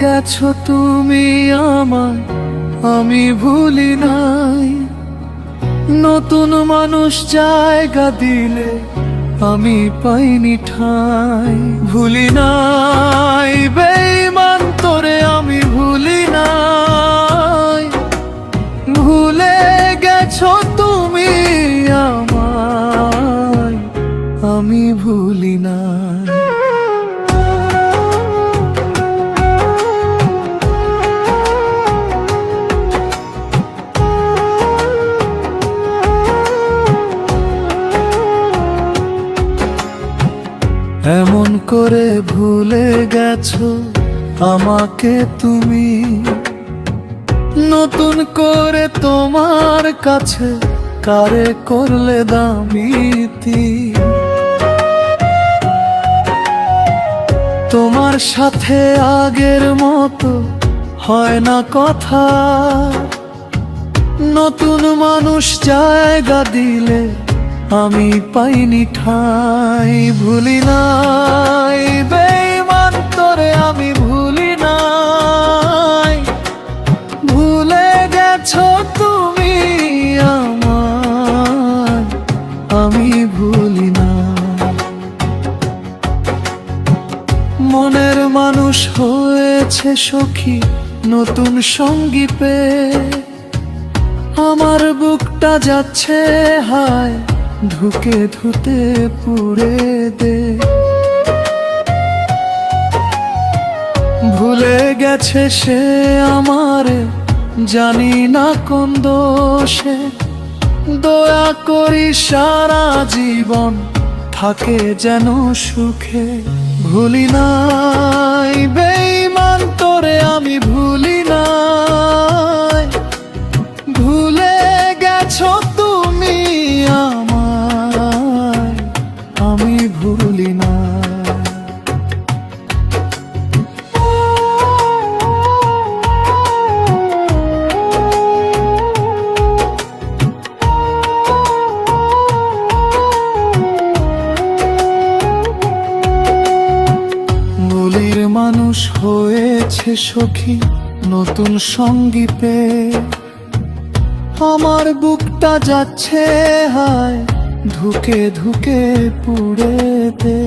গেছো তুমি আমায়, আমি ভুলি নাই। নতুন মানুষ জায়গা দিলে আমি পাইনি ঠাঁই। ভুলি নাই বেঈমান তোরে আমি ভুলি নাই। ভুলে গেছো তুমি আমায়, আমি ভুলি নাই। এমন করে ভুলে গেছো আমাকে তুমি, নতুন করে তোমার কাছে কারে করলে দামিতি। তোমার সাথে আগের মতো হয় না কথা, নতুন মানুষ জায়গা দিলে আমি পাইনি ঠাঁই। ভুলি নাই বেঈমান তোরে আমি ভুলি নাই। ভুলে গেছো তুমি আমায়, আমি ভুলি না। মনের মানুষ হয়েছে সখী নতুন সঙ্গী পেয়ে, আমার বুকটা যাচ্ছে হায় ধুকে ধুতে পুড়ে দে। ভুলে গেছে সে আমারে জানি না কোন দোষে। দয়া করি সারা জীবন থাকে যেন সুখে। ভুলি নাই বেঈমান তোরে আমি ভুলি নাই। ভুলে গেছো তুমি আমায়, আমি ভুলি না। ভুলির মানুষ হয়েছে সখী নতুন সঙ্গী পেয়ে, আমার বুকটা যাচ্ছে হায় ধুকে ধুকে পুড়ে দে।